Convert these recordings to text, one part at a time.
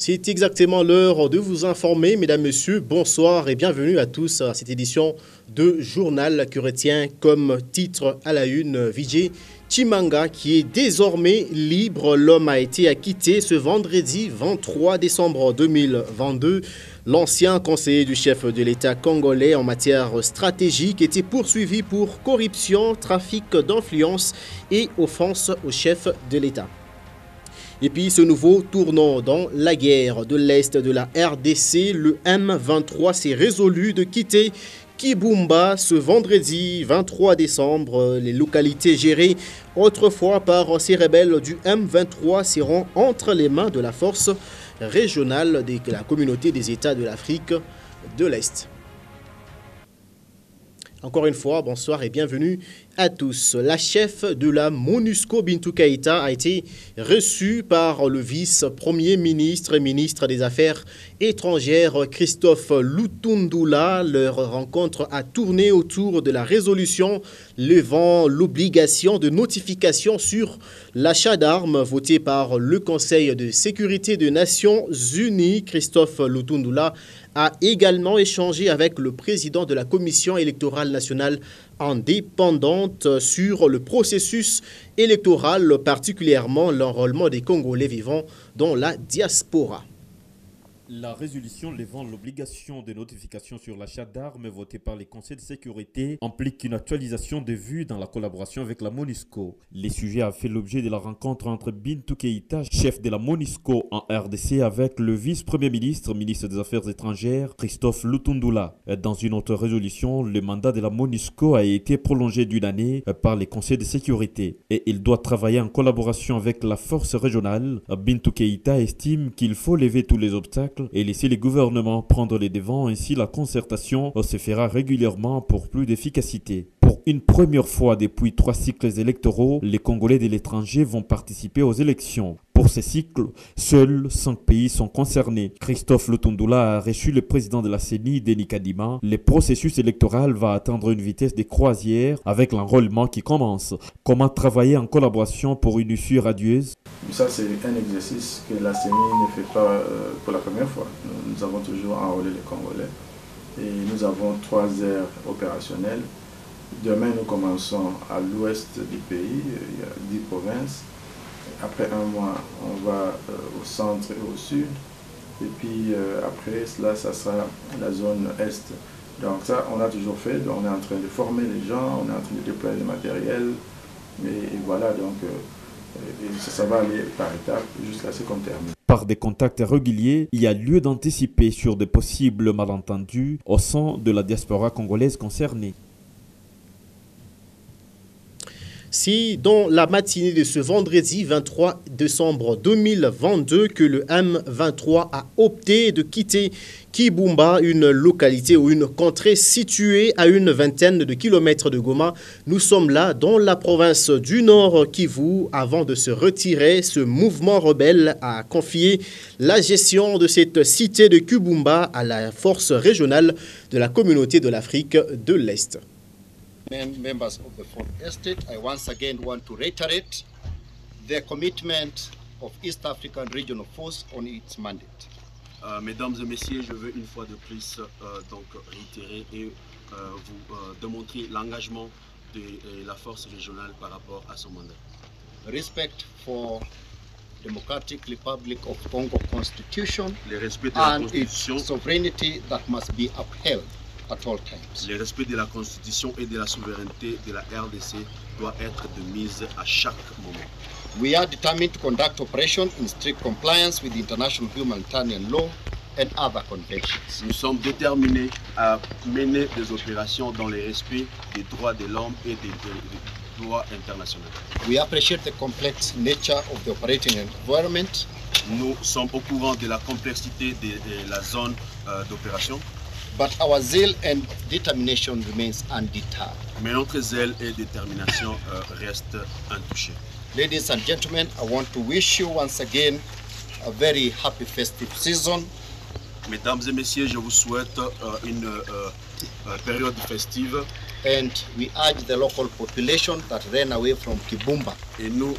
C'est exactement l'heure de vous informer, mesdames, messieurs. Bonsoir et bienvenue à tous à cette édition de Journal qui retient comme titre à la une Vijay Chimanga qui est désormais libre. L'homme a été acquitté ce vendredi 23 décembre 2022. L'ancien conseiller du chef de l'État congolais en matière stratégique était poursuivi pour corruption, trafic d'influence et offense au chef de l'État. Et puis ce nouveau tournant dans la guerre de l'Est de la RDC, le M23 s'est résolu de quitter Kibumba ce vendredi 23 décembre. Les localités gérées autrefois par ces rebelles du M23 seront entre les mains de la force régionale de la communauté des États de l'Afrique de l'Est. Encore une fois, bonsoir et bienvenue à tous. La chef de la MONUSCO, Bintou Keïta, a été reçue par le vice-premier ministre et ministre des Affaires étrangères, Christophe Lutundula. Leur rencontre a tourné autour de la résolution levant l'obligation de notification sur l'achat d'armes votée par le Conseil de sécurité des Nations Unies. Christophe Lutundula a également échangé avec le président de la Commission électorale nationale indépendante sur le processus électoral, particulièrement l'enrôlement des Congolais vivant dans la diaspora. La résolution levant l'obligation de notification sur l'achat d'armes votée par les conseils de sécurité implique une actualisation des vues dans la collaboration avec la MONUSCO. Les sujets a fait l'objet de la rencontre entre Bintou Keïta, chef de la MONUSCO en RDC, avec le vice-premier ministre, ministre des Affaires étrangères, Christophe Lutundula. Dans une autre résolution, le mandat de la MONUSCO a été prolongé d'une année par les conseils de sécurité et il doit travailler en collaboration avec la force régionale. Bintou Keïta estime qu'il faut lever tous les obstacles et laisser les gouvernements prendre les devants. Ainsi, la concertation se fera régulièrement pour plus d'efficacité. Pour une première fois depuis 3 cycles électoraux, les Congolais de l'étranger vont participer aux élections. Pour ces cycles, seuls 5 pays sont concernés. Christophe Lutundula a reçu le président de la CENI, Denis Kadima. Le processus électoral va atteindre une vitesse de croisière avec l'enrôlement qui commence. Comment travailler en collaboration pour une issue radieuse? Ça, c'est un exercice que la CENI ne fait pas pour la première fois. Nous avons toujours enrôlé les Congolais et nous avons 3 aires opérationnelles. Demain, nous commençons à l'ouest du pays, il y a 10 provinces. Après un mois, on va au centre et au sud. Et puis après cela, ça sera la zone est. Donc ça, on a toujours fait. Donc, on est en train de former les gens, on est en train de déployer le matériel. Et voilà, donc ça va aller par étapes jusqu'à ce qu'on termine. Par des contacts réguliers, il y a lieu d'anticiper sur de possibles malentendus au sein de la diaspora congolaise concernée. C'est dans la matinée de ce vendredi 23 décembre 2022 que le M23 a opté de quitter Kibumba, une localité ou une contrée située à une vingtaine de kilomètres de Goma. Nous sommes là dans la province du Nord Kivu. Avant de se retirer, ce mouvement rebelle a confié la gestion de cette cité de Kibumba à la force régionale de la communauté de l'Afrique de l'Est. Members of the Fourth Estate, I once again want to reiterate the commitment of East African Regional Force on its mandate. Mesdames et messieurs, je veux une fois de plus donc réitérer et vous démontrer l'engagement de la force régionale par rapport à son mandat. Respect for Democratic Republic of Congo Constitution Le respect de la and Constitution, its sovereignty that must be upheld at all times. le respect de la Constitution et de la souveraineté de la RDC doit être de mise à chaque moment. We are determined to conduct operations in strict compliance with international humanitarian law and other conventions. Nous sommes déterminés à mener des opérations dans le respect des droits de l'homme et des droits internationaux. We appreciate the complex nature of the operating environment. Nous sommes au courant de la complexité de la zone d'opération. But our zeal and determination remains undeterred. Mais notre zèle et détermination restent intouchés. Ladies and gentlemen, I want to wish you once again a very happy festive season. Mesdames et messieurs, je vous souhaite une période festive. And we urge the local population that ran away from Kibumba Et nous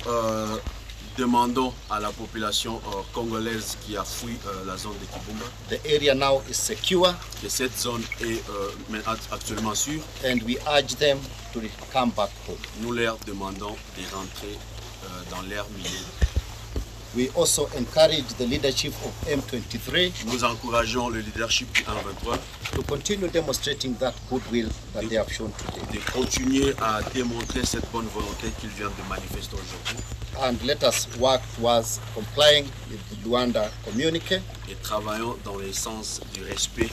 demandons à la population congolaise qui a fui la zone de Kibumba The area now is secure, que cette zone est actuellement sûre. and we urge them to come back home. Nous leur demandons de rentrer dans leur milieu. We also encourage the leadership of M23 Nous encourageons le leadership du 123 to continue demonstrating that goodwill that they have shown today. de continuer à démontrer cette bonne volonté qu'ils viennent de manifester aujourd'hui And let us work towards complying with the Luanda communique. et travaillons dans le sens du respect.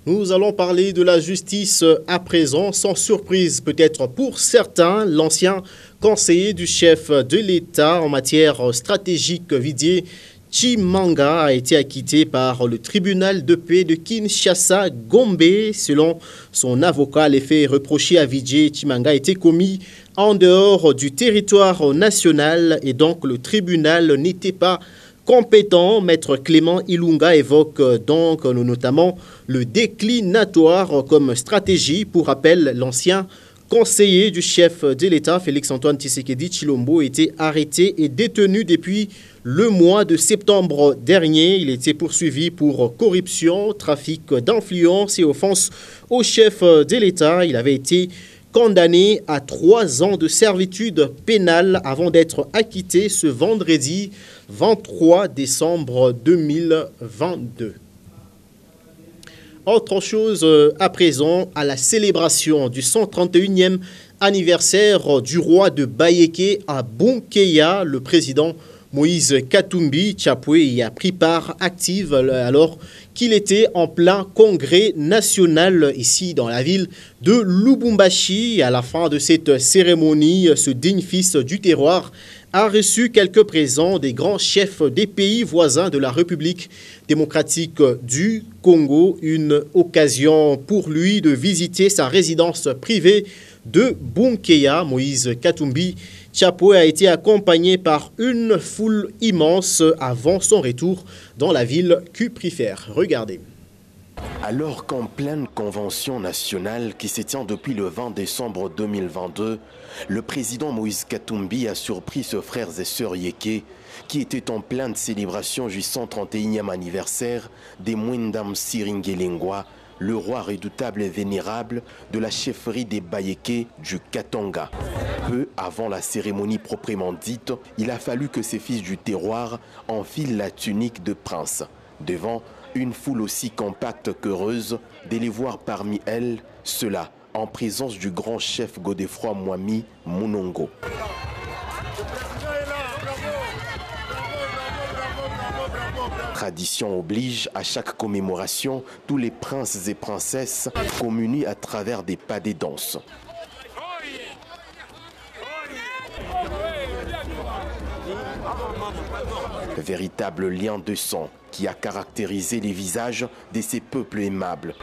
Nous allons parler de la justice à présent, sans surprise peut-être pour certains. L'ancien conseiller du chef de l'État en matière stratégique, Vijay Tshimanga, a été acquitté par le tribunal de paix de Kinshasa, Gombe. Selon son avocat, les faits reprochés à Vijay Tshimanga a été commis en dehors du territoire national et donc le tribunal n'était pas compétent. Maître Clément Ilunga évoque donc notamment le déclinatoire comme stratégie. Pour rappel, l'ancien conseiller du chef de l'État, Félix-Antoine Tshisekedi Tshilombo, était arrêté et détenu depuis le mois de septembre dernier. Il était poursuivi pour corruption, trafic d'influence et offense au chef de l'État. Il avait été condamné à 3 ans de servitude pénale avant d'être acquitté ce vendredi 23 décembre 2022. Autre chose à présent, à la célébration du 131e anniversaire du roi de Bayeke à Bunkeya, le président Moïse Katumbi Tchapwe y a pris part active alors qu'il était en plein congrès national ici dans la ville de Lubumbashi. À la fin de cette cérémonie, ce digne fils du terroir a reçu quelques présents des grands chefs des pays voisins de la République démocratique du Congo. Une occasion pour lui de visiter sa résidence privée de Bunkeya. Moïse Katumbi Tchapwe a été accompagné par une foule immense avant son retour dans la ville cuprifère. Regardez. Alors qu'en pleine convention nationale qui se tient depuis le 20 décembre 2022, le président Moïse Katumbi a surpris ses frères et sœurs Yeke qui étaient en pleine célébration du 131e anniversaire des Mwindam Siringelengwa, le roi redoutable et vénérable de la chefferie des Bayeke du Katanga. Peu avant la cérémonie proprement dite, il a fallu que ces fils du terroir enfilent la tunique de prince. Devant une foule aussi compacte qu'heureuse de les voir parmi elles, cela en présence du grand chef Godefroid Mwami Munongo. Tradition oblige, à chaque commémoration, tous les princes et princesses communient à travers des pas des danses. Véritable lien de sang qui a caractérisé les visages de ces peuples aimables.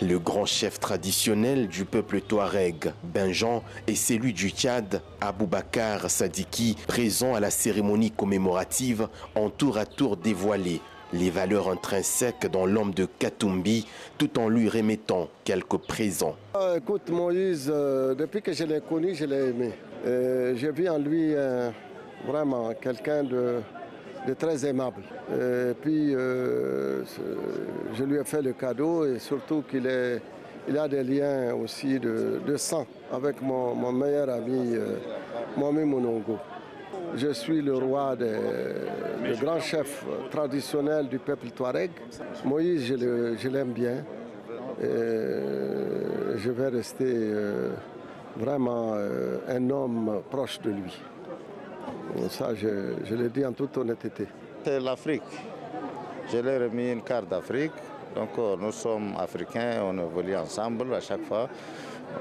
Le grand chef traditionnel du peuple Touareg, Benjan, et celui du Tchad, Aboubakar Sadiki, présent à la cérémonie commémorative, ont tour à tour dévoilé les valeurs intrinsèques dans l'homme de Katumbi, tout en lui remettant quelques présents. Écoute Moïse, depuis que je l'ai connu, je l'ai aimé. J'ai vu en lui vraiment quelqu'un de très aimable. Et puis je lui ai fait le cadeau et surtout qu'il a des liens aussi de sang avec mon meilleur ami Mwami Munongo. Je suis le roi des grands chefs traditionnels du peuple Touareg. Moïse, je l'aime bien. Et je vais rester vraiment un homme proche de lui. Ça, je le dis en toute honnêteté. C'est l'Afrique. Je leur ai remis une carte d'Afrique. Donc nous sommes africains, on évolue ensemble à chaque fois.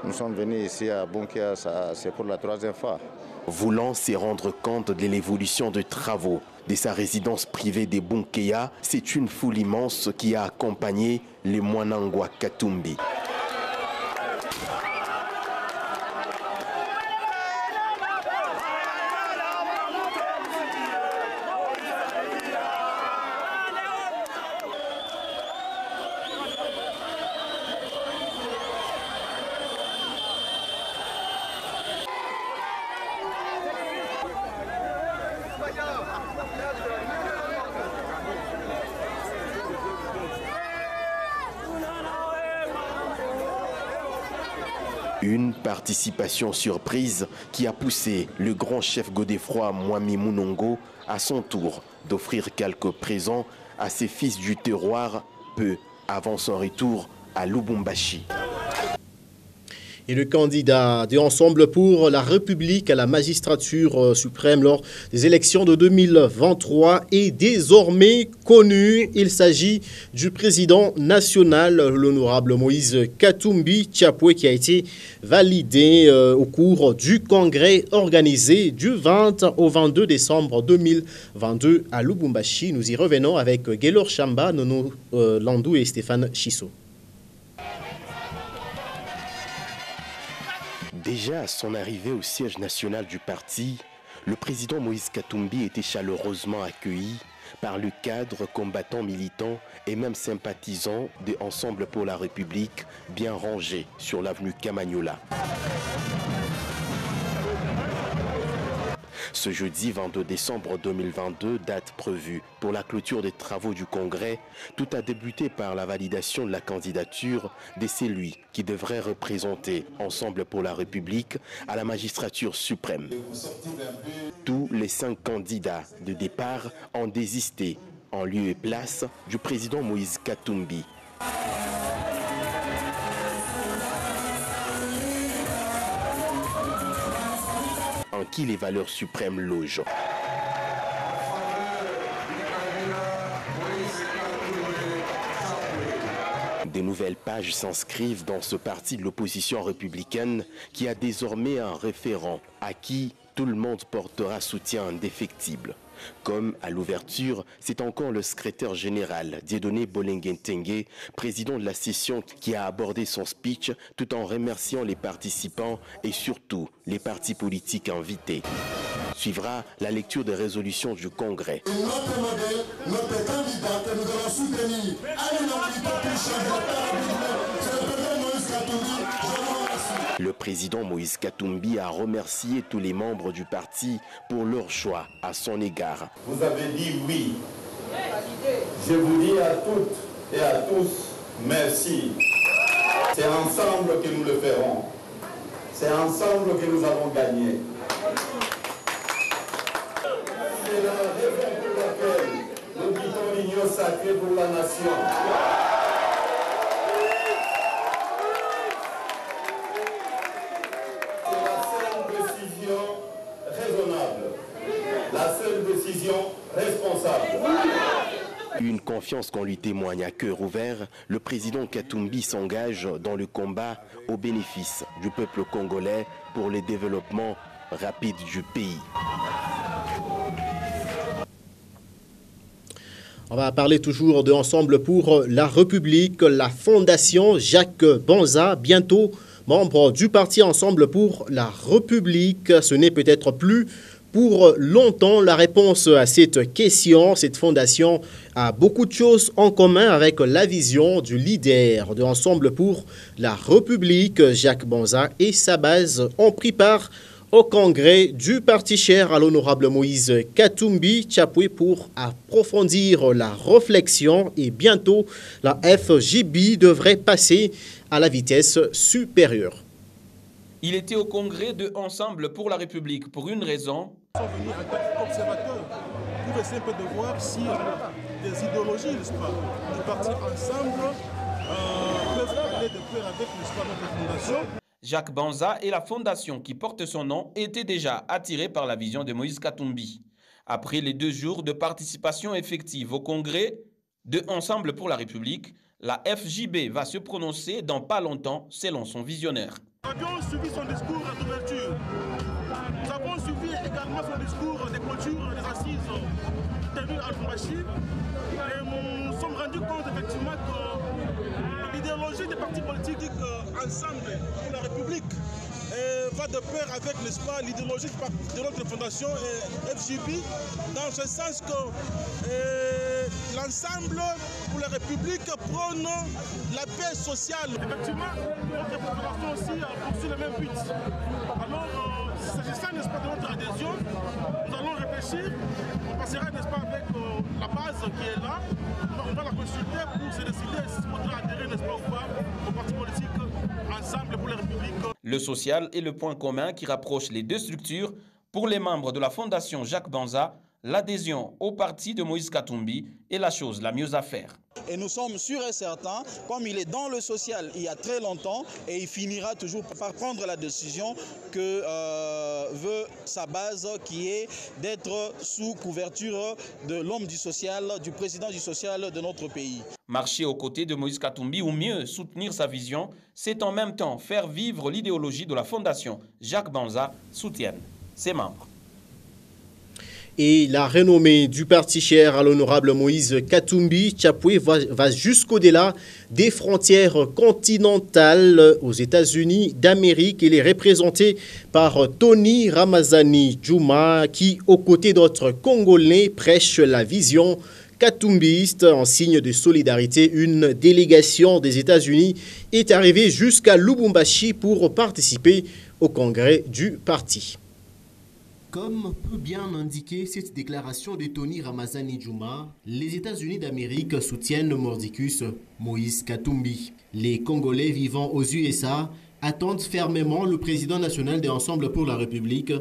Nous sommes venus ici à Bunkeya, c'est pour la 3e fois. Voulant se rendre compte de l'évolution de travaux de sa résidence privée de Bunkeya, c'est une foule immense qui a accompagné les Mwanangwa Katumbi. Une participation surprise qui a poussé le grand chef godefroy Mwami Munongo à son tour d'offrir quelques présents à ses fils du terroir peu avant son retour à Lubumbashi. Et le candidat de Ensemble pour la République à la magistrature suprême lors des élections de 2023 est désormais connu. Il s'agit du président national, l'honorable Moïse Katumbi Tchapoué, qui a été validé au cours du congrès organisé du 20 au 22 décembre 2022 à Lubumbashi. Nous y revenons avec Gaylor Chamba, Nono Landou et Stéphane Chisso. Déjà à son arrivée au siège national du parti, le président Moïse Katumbi était chaleureusement accueilli par le cadre, combattants, militants et même sympathisants de Ensemble pour la République, bien rangés sur l'avenue Camagnola. Ce jeudi 22 décembre 2022, date prévue pour la clôture des travaux du Congrès, tout a débuté par la validation de la candidature de celui qui devrait représenter Ensemble pour la République à la magistrature suprême. Tous les 5 candidats de départ ont désisté en lieu et place du président Moïse Katumbi. En qui les valeurs suprêmes logent. Des nouvelles pages s'inscrivent dans ce parti de l'opposition républicaine qui a désormais un référent à qui tout le monde portera soutien indéfectible. Comme à l'ouverture, c'est encore le secrétaire général Dieudonné Bolengentenge, président de la session, qui a abordé son speech tout en remerciant les participants et surtout les partis politiques invités. Suivra la lecture des résolutions du Congrès. Notre modèle, notre candidat que nous allons soutenir, le président Moïse Katumbi a remercié tous les membres du parti pour leur choix à son égard. Vous avez dit oui. Je vous dis à toutes et à tous, merci. C'est ensemble que nous le ferons. C'est ensemble que nous avons gagné. C'est la raison pour laquelle nous quittons l'union sacrée pour la nation. La seule décision responsable. Une confiance qu'on lui témoigne à cœur ouvert, le président Katumbi s'engage dans le combat au bénéfice du peuple congolais pour le développement rapide du pays. On va parler toujours de Ensemble pour la République, la Fondation Jacques Banza, bientôt membre du parti Ensemble pour la République. Ce n'est peut-être plus pour longtemps la réponse à cette question. Cette fondation a beaucoup de choses en commun avec la vision du leader de Ensemble pour la République, Jacques Banza, et sa base ont pris part au congrès du parti cher à l'honorable Moïse Katumbi Tchapoué pour approfondir la réflexion, et bientôt la FJB devrait passer à la vitesse supérieure. Il était au congrès de Ensemble pour la République pour une raison. Ils sont venus en tant qu'observateurs pour essayer un peu de voir si des idéologies, n'est-ce pas, du parti Ensemble peuvent aller de pair avec, n'est-ce pas, notre fondation. Jacques Banza et la fondation qui porte son nom étaient déjà attirés par la vision de Moïse Katumbi. Après les 2 jours de participation effective au congrès de Ensemble pour la République, la FJB va se prononcer dans pas longtemps selon son visionnaire. Nous avons suivi son discours d'ouverture. Nous avons suivi également son discours de clôture des assises tenues à Lubumbashi. Et nous nous sommes rendus compte effectivement que l'idéologie des partis politiques Ensemble pour la République va de pair avec, n'est-ce pas, l'idéologie de notre fondation FJB, dans ce sens que l'Ensemble pour la République prône la paix sociale. Effectivement, notre fondation aussi poursuit le même but. Alors, S'agissant, n'est-ce pas, de notre adhésion, nous allons réfléchir. On passera, n'est-ce pas, avec la base qui est là. On va la consulter pour se décider si on voudra adhérer, n'est-ce pas, ou pas, au parti politique Ensemble pour la République. Le social est le point commun qui rapproche les deux structures. Pour les membres de la Fondation Jacques Banza, l'adhésion au parti de Moïse Katumbi est la chose la mieux à faire. Et nous sommes sûrs et certains, comme il est dans le social il y a très longtemps, et il finira toujours par prendre la décision que veut sa base, qui est d'être sous couverture de l'homme du social, du président du social de notre pays. Marcher aux côtés de Moïse Katumbi, ou mieux soutenir sa vision, c'est en même temps faire vivre l'idéologie de la Fondation Jacques Banza, soutiennent ses membres. Et la renommée du parti cher à l'honorable Moïse Katumbi Chapwe va jusqu'au-delà des frontières continentales aux États-Unis d'Amérique. Il est représenté par Tony Ramazani Djouma qui, aux côtés d'autres Congolais, prêche la vision katumbiste. En signe de solidarité, une délégation des États-Unis est arrivée jusqu'à Lubumbashi pour participer au congrès du parti. Comme peut bien indiquer cette déclaration de Tony Ramazani Djouma, les États-Unis d'Amérique soutiennent Mordicus Moïse Katumbi. Les Congolais vivant aux USA attendent fermement le président national de Ensemble pour la République.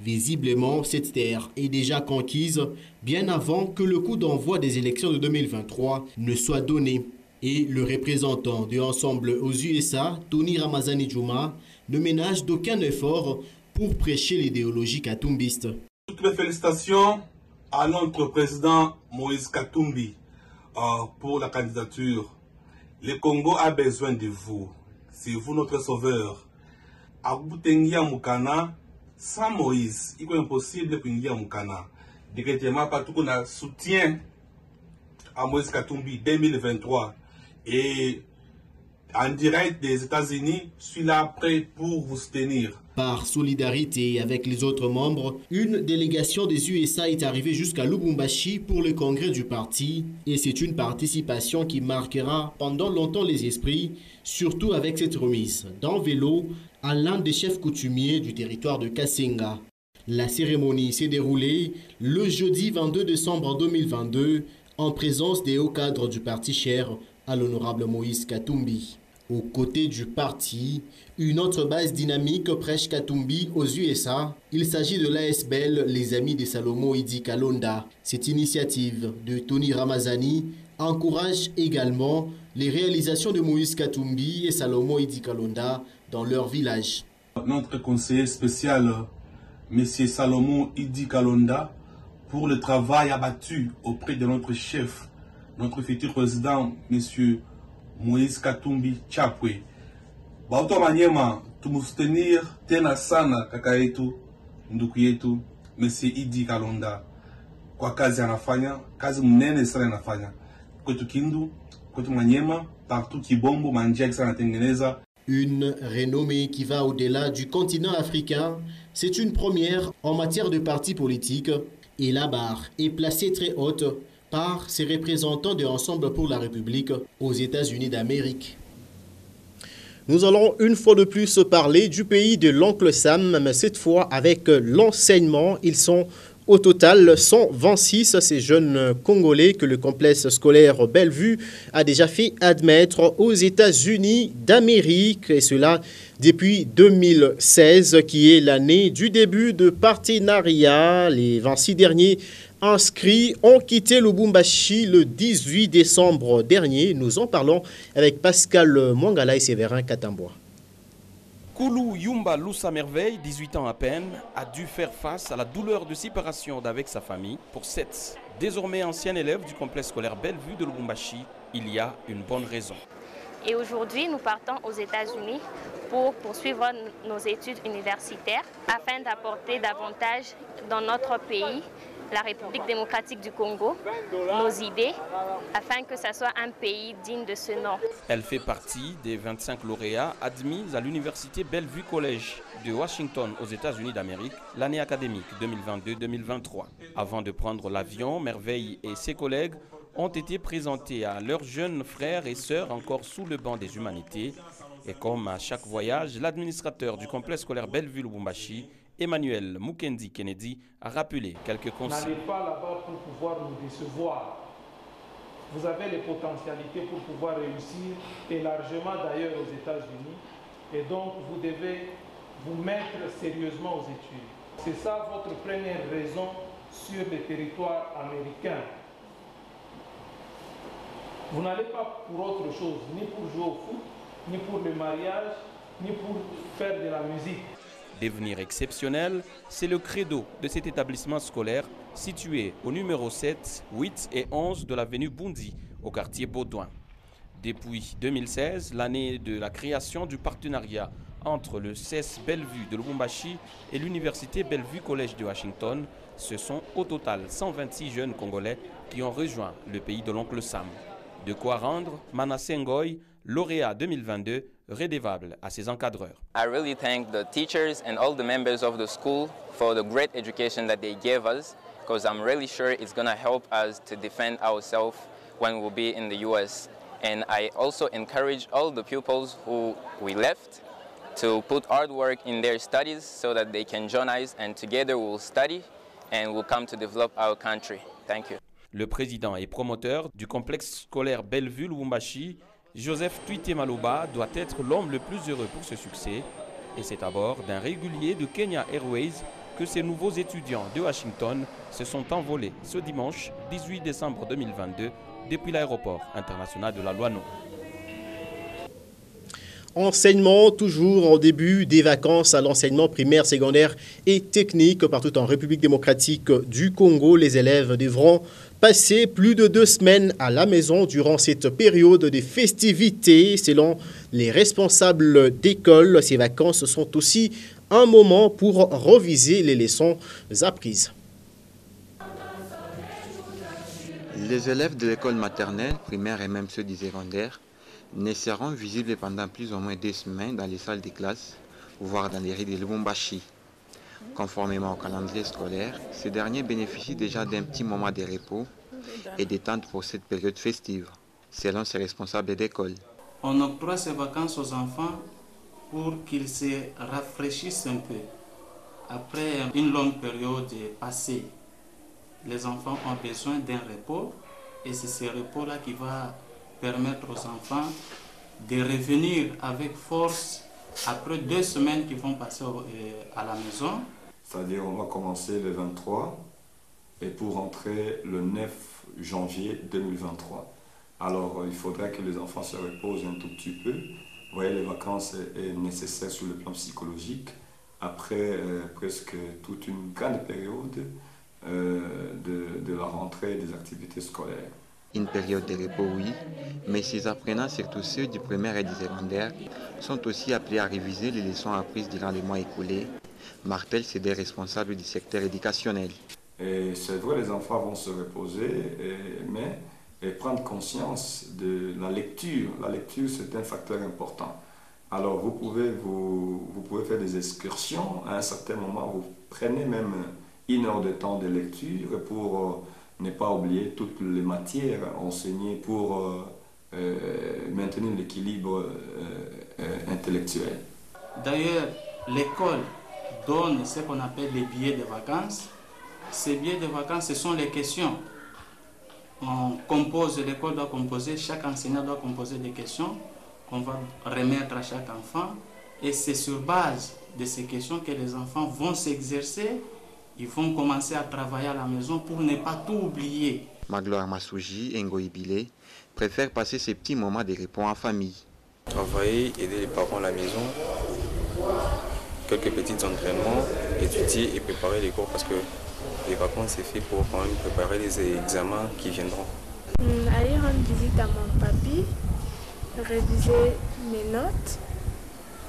Visiblement, cette terre est déjà conquise bien avant que le coup d'envoi des élections de 2023 ne soit donné. Et le représentant de Ensemble aux USA, Tony Ramazani Djouma, ne ménage d'aucun effort pour prêcher l'idéologie katumbiste. Toutes mes félicitations à notre président Moïse Katumbi pour la candidature. Le Congo a besoin de vous. C'est vous notre sauveur. Abutengia Mukana, sans Moïse, il est impossible de Mukana. Directement, par tout qu'on a soutien à Moïse Katumbi 2023. Et en direct des États-Unis, je suis là prêt pour vous soutenir. Par solidarité avec les autres membres, une délégation des USA est arrivée jusqu'à Lubumbashi pour le congrès du parti. Et c'est une participation qui marquera pendant longtemps les esprits, surtout avec cette remise d'un vélo à l'un des chefs coutumiers du territoire de Kasenga. La cérémonie s'est déroulée le jeudi 22 décembre 2022 en présence des hauts cadres du parti cher à l'honorable Moïse Katumbi. Aux côtés du parti, une autre base dynamique prêche Katumbi aux USA. Il s'agit de l'ASBL, les Amis de Salomo Idi Kalonda. Cette initiative de Tony Ramazani encourage également les réalisations de Moïse Katumbi et Salomo Idi Kalonda dans leur village. Notre conseiller spécial, M. Salomo Idi Kalonda, pour le travail abattu auprès de notre chef, notre futur président, M. Moïse Katumbi Chapwe. Bauto manyema tumustenir tena sana kaka yetu ndugu yetu Monsieur Idi Kalonda kwa kazi anafanya, kazi mnene sana anafanya kwetu Kindu, kwetu Manyema, partout Kibombo, manjia sana anatengeneza. Une renommée qui va au-delà du continent africain, c'est une première en matière de partis politiques et la barre est placée très haute par ses représentants de Ensemble pour la République aux États-Unis d'Amérique. Nous allons une fois de plus parler du pays de l'oncle Sam, mais cette fois avec l'enseignement. Ils sont au total 126, ces jeunes Congolais que le complexe scolaire Bellevue a déjà fait admettre aux États-Unis d'Amérique, et cela depuis 2016, qui est l'année du début de partenariat. Les 26 derniers inscrits ont quitté Lubumbashi le 18 décembre dernier. Nous en parlons avec Pascal Mwangala et Séverin Katamboa. Koulou Yumba Loussa Merveille, 18 ans à peine, a dû faire face à la douleur de séparation d'avec sa famille. Pour cette désormais ancienne élève du complexe scolaire Bellevue de Lubumbashi, il y a une bonne raison. Et aujourd'hui, nous partons aux États-Unis pour poursuivre nos études universitaires afin d'apporter davantage dans notre pays, la République démocratique du Congo, nos idées, afin que ce soit un pays digne de ce nom. Elle fait partie des 25 lauréats admis à l'université Bellevue College de Washington aux États-Unis d'Amérique l'année académique 2022-2023. Avant de prendre l'avion, Merveille et ses collègues ont été présentés à leurs jeunes frères et sœurs encore sous le banc des humanités. Et comme à chaque voyage, l'administrateur du complexe scolaire Bellevue-Lubumbashi, Emmanuel Mukendi Kennedy, a rappelé quelques consignes. N'allez pas là-bas pour pouvoir nous décevoir. Vous avez les potentialités pour pouvoir réussir, et largement d'ailleurs aux États-Unis. Et donc, vous devez vous mettre sérieusement aux études. C'est ça votre première raison sur le territoire américain. Vous n'allez pas pour autre chose, ni pour jouer au foot, ni pour le mariage, ni pour faire de la musique. Devenir exceptionnel, c'est le credo de cet établissement scolaire situé au numéro 7, 8 et 11 de l'avenue Bundi, au quartier Baudouin. Depuis 2016, l'année de la création du partenariat entre le CES Bellevue de Lubumbashi et l'Université Bellevue College de Washington, ce sont au total 126 jeunes Congolais qui ont rejoint le pays de l'oncle Sam. De quoi rendre Manasseh Ngoy, lauréat 2022, redevable à ses encadreurs. I really thank the teachers and all the members of the school for the great education that they gave us, because I'm really sure it's going to help us to defend ourselves when we'll be in the US. And I also encourage all the pupils who we left to put hard work in their studies so that they can join us, and together we'll study and we'll come to develop our country. Thank you. Le président et promoteur du complexe scolaire Bellevue-Lubumbashi, Joseph Tuite Maloba, doit être l'homme le plus heureux pour ce succès. Et c'est à bord d'un régulier de Kenya Airways que ces nouveaux étudiants de Washington se sont envolés ce dimanche 18 décembre 2022 depuis l'aéroport international de la Loano. Enseignement, toujours au début des vacances à l'enseignement primaire, secondaire et technique partout en République démocratique du Congo. Les élèves devront passer plus de 2 semaines à la maison durant cette période des festivités. Selon les responsables d'école, ces vacances sont aussi un moment pour reviser les leçons apprises. Les élèves de l'école maternelle, primaire et même ceux du secondaire ne seront visibles pendant plus ou moins 2 semaines dans les salles de classe, voire dans les rues de Lubumbashi. Conformément au calendrier scolaire, ces derniers bénéficient déjà d'un petit moment de repos et détente pour cette période festive, selon ces responsables d'école. On octroie ces vacances aux enfants pour qu'ils se rafraîchissent un peu. Après une longue période passée, les enfants ont besoin d'un repos, et c'est ce repos-là qui va permettre aux enfants de revenir avec force après 2 semaines qu'ils vont passer à la maison. C'est-à-dire on va commencer le 23 et pour rentrer le 9 janvier 2023. Alors il faudrait que les enfants se reposent un tout petit peu. Vous voyez, les vacances est nécessaire sur le plan psychologique après presque toute une grande période de la rentrée des activités scolaires. Une période de repos, oui, mais ces apprenants, surtout ceux du primaire et du secondaire, sont aussi appelés à réviser les leçons apprises durant les mois écoulés, martèlent ces deux responsables du secteur éducationnel. Et c'est vrai, les enfants vont se reposer, mais prendre conscience de la lecture. La lecture, c'est un facteur important. Alors vous pouvez faire des excursions, à un certain moment, vous prenez même 1 heure de temps de lecture pour ne pas oublier toutes les matières enseignées pour maintenir l'équilibre intellectuel. D'ailleurs, l'école donne ce qu'on appelle les billets de vacances. Ces billets de vacances, ce sont les questions. L'école doit composer, chaque enseignant doit composer des questions qu'on va remettre à chaque enfant. Et c'est sur base de ces questions que les enfants vont s'exercer. Ils vont commencer à travailler à la maison pour ne pas tout oublier. Magloire Massouji et Ngoy Bilé préfèrent passer ces petits moments de repos en famille. Travailler, aider les parents à la maison, quelques petits entraînements, étudier et préparer les cours parce que les vacances c'est fait pour quand même préparer les examens qui viendront. Aller rendre visite à mon papy, réviser mes notes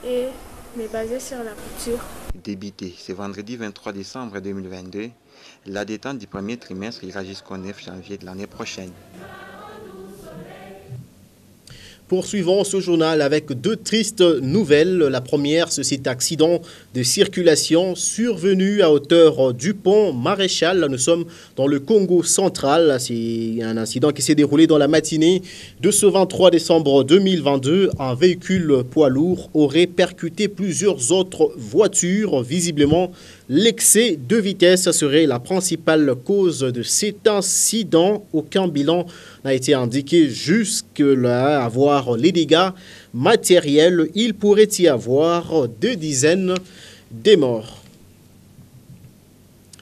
et me baser sur la couture. Débuté ce vendredi 23 décembre 2022, la détente du premier trimestre ira jusqu'au 9 janvier de l'année prochaine. Poursuivons ce journal avec deux tristes nouvelles. La première, c'est cet accident de circulation survenu à hauteur du pont Maréchal. Nous sommes dans le Congo central. C'est un incident qui s'est déroulé dans la matinée de ce 23 décembre 2022. Un véhicule poids lourd aurait percuté plusieurs autres voitures. Visiblement, l'excès de vitesse serait la principale cause de cet incident. Aucun bilan n'a été indiqué jusque-là. À voir les dégâts matériels, il pourrait y avoir 2 dizaines de morts.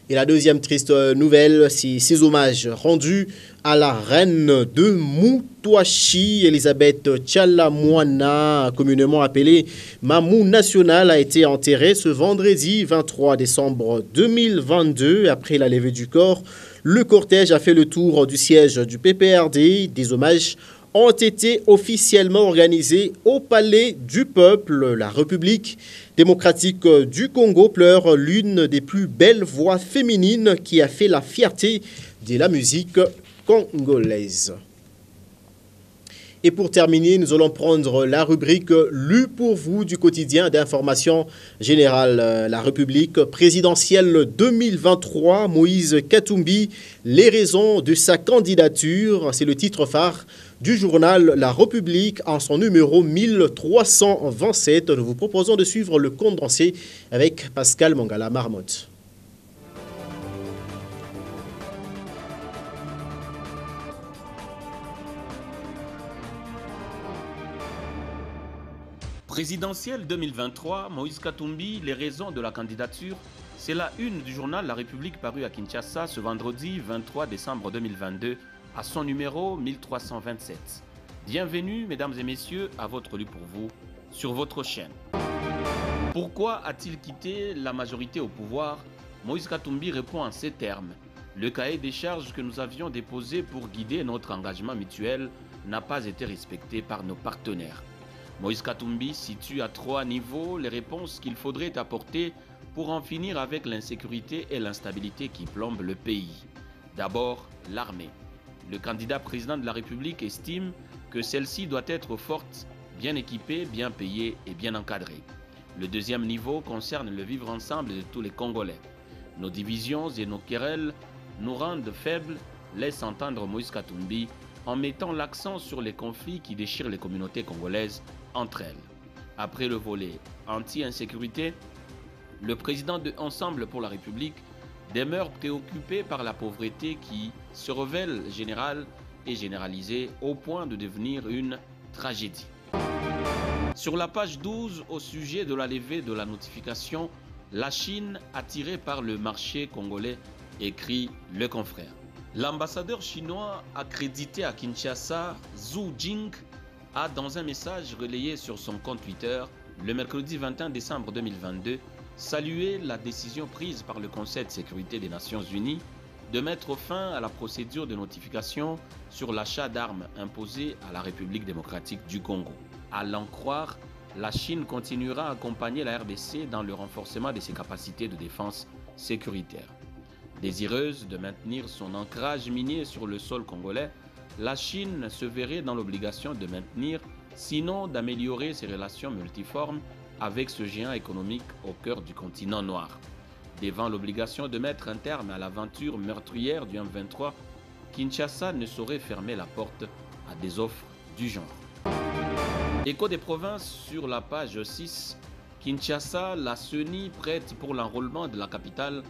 Et la deuxième triste nouvelle, c'est ces hommages rendus à la reine de Moutouachi, Elisabeth Tchalamouana, communément appelée Mamou Nationale, a été enterrée ce vendredi 23 décembre 2022. Après la levée du corps, le cortège a fait le tour du siège du PPRD. Des hommages ont été officiellement organisés au Palais du Peuple. La République démocratique du Congo pleure l'une des plus belles voix féminines qui a fait la fierté de la musique congolaise. Et pour terminer, nous allons prendre la rubrique « Lu pour vous » du quotidien d'information générale. La République présidentielle 2023, Moïse Katumbi, les raisons de sa candidature. C'est le titre phare du journal La République en son numéro 1327. Nous vous proposons de suivre le condensé avec Pascal Mangala Marmotte. Présidentielle 2023, Moïse Katumbi, les raisons de la candidature, c'est la une du journal La République paru à Kinshasa ce vendredi 23 décembre 2022 à son numéro 1327. Bienvenue, mesdames et messieurs, à votre lu pour vous sur votre chaîne. Pourquoi a-t-il quitté la majorité au pouvoir? Moïse Katumbi répond en ces termes. Le cahier des charges que nous avions déposé pour guider notre engagement mutuel n'a pas été respecté par nos partenaires. Moïse Katumbi situe à 3 niveaux les réponses qu'il faudrait apporter pour en finir avec l'insécurité et l'instabilité qui plombent le pays. D'abord, l'armée. Le candidat président de la République estime que celle-ci doit être forte, bien équipée, bien payée et bien encadrée. Le deuxième niveau concerne le vivre ensemble de tous les Congolais. Nos divisions et nos querelles nous rendent faibles, laisse entendre Moïse Katumbi en mettant l'accent sur les conflits qui déchirent les communautés congolaises entre elles. Après le volet anti-insécurité, le président de Ensemble pour la République demeure préoccupé par la pauvreté qui se révèle générale et généralisée au point de devenir une tragédie. Sur la page 12, au sujet de la levée de la notification, la Chine attirée par le marché congolais, écrit le confrère. L'ambassadeur chinois accrédité à Kinshasa, Zhu Jing, a dans un message relayé sur son compte Twitter le mercredi 21 décembre 2022 salué la décision prise par le Conseil de sécurité des Nations Unies de mettre fin à la procédure de notification sur l'achat d'armes imposée à la République démocratique du Congo. À l'en croire, la Chine continuera à accompagner la RDC dans le renforcement de ses capacités de défense sécuritaire. Désireuse de maintenir son ancrage minier sur le sol congolais, la Chine se verrait dans l'obligation de maintenir, sinon d'améliorer ses relations multiformes avec ce géant économique au cœur du continent noir. Devant l'obligation de mettre un terme à l'aventure meurtrière du M23, Kinshasa ne saurait fermer la porte à des offres du genre. Écho des provinces sur la page 6, Kinshasa, la CENI prête pour l'enrôlement de la capitale,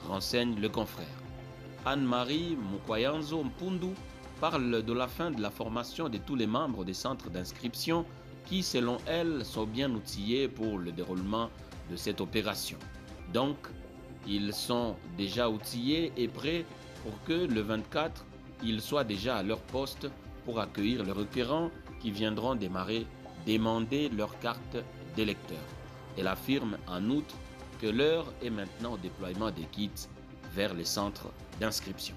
renseigne le confrère. Anne-Marie Mukwayanzo Mpundu parle de la fin de la formation de tous les membres des centres d'inscription qui, selon elle, sont bien outillés pour le déroulement de cette opération. Donc, ils sont déjà outillés et prêts pour que le 24, ils soient déjà à leur poste pour accueillir les requérants qui viendront demander leur carte d'électeur. Elle affirme en outre que l'heure est maintenant au déploiement des kits vers les centres d'inscription.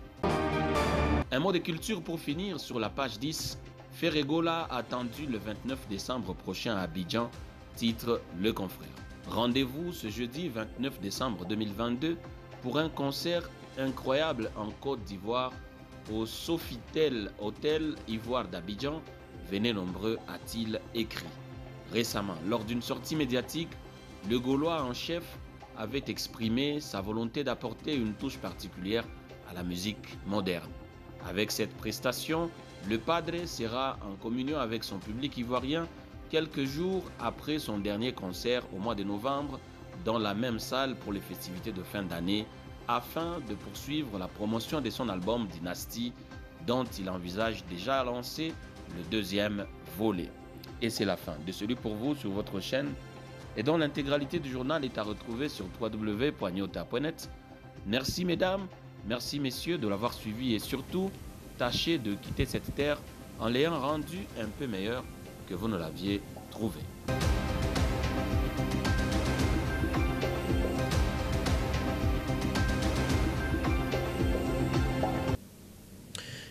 Un mot de culture pour finir sur la page 10. Ferregola attendu le 29 décembre prochain à Abidjan, titre Le Confrère. Rendez-vous ce jeudi 29 décembre 2022 pour un concert incroyable en Côte d'Ivoire au Sofitel Hotel Ivoire d'Abidjan, venez nombreux, a-t-il écrit. Récemment, lors d'une sortie médiatique, le Gaulois en chef avait exprimé sa volonté d'apporter une touche particulière à la musique moderne. Avec cette prestation, le Padre sera en communion avec son public ivoirien quelques jours après son dernier concert au mois de novembre dans la même salle pour les festivités de fin d'année afin de poursuivre la promotion de son album Dynasty dont il envisage déjà lancer le deuxième volet. Et c'est la fin de celui pour vous sur votre chaîne et dont l'intégralité du journal est à retrouver sur www.nyota.net. Merci mesdames, merci messieurs de l'avoir suivi et surtout, tâchez de quitter cette terre en l'ayant rendu un peu meilleur que vous ne l'aviez trouvé.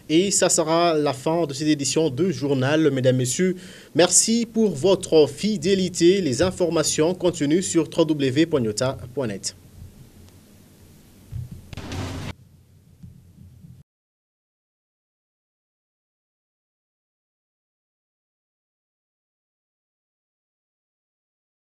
Et ça sera la fin de cette édition de journal, mesdames, messieurs. Merci pour votre fidélité. Les informations continuent sur www.nyota.net.